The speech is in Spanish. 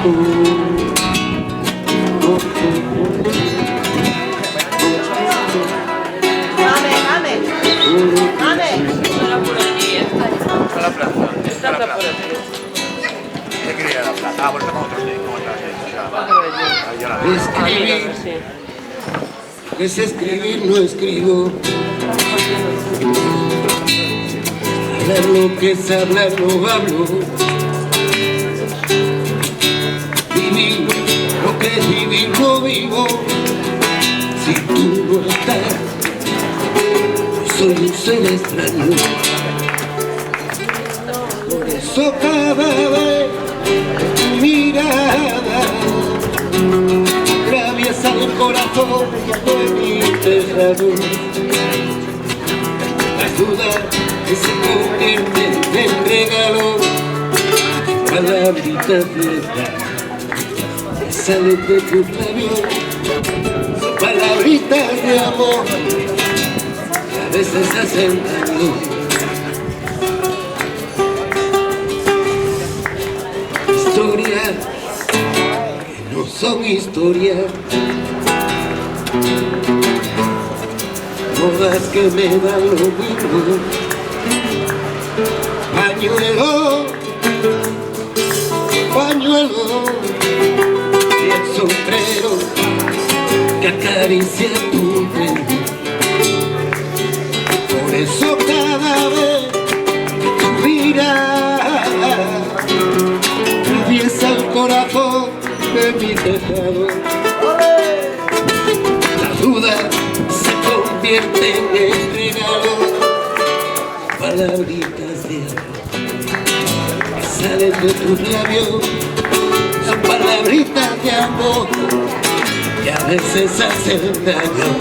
La plaza. Esta es la plaza. ¿Qué quería la plaza? Ah, bueno, estamos otros días. Escribir es escribir, no escribo. Hablar lo que es hablar, no hablo. Vivir lo que es vivir, no vivo. Si tú no estás, soy un ser extraño. Por eso cada vez tu mirada atraviesa el corazón de mi tejado. La duda que se convierte en regalo, palabritas viejas que salen de tus labios, son palabritas de amor que a veces hacen daño. Historias que no son historias, modas que me dan lo mismo. Pañuelo, pañuelo, y el sombrero que acaricia tu pelo. Por eso cada vez que tu mirada atraviesa el corazón de mi tejado, la duda se convierte en regalo, palabritas de amor que salen de tus labios, son palabritas de amor que a veces hacen daño.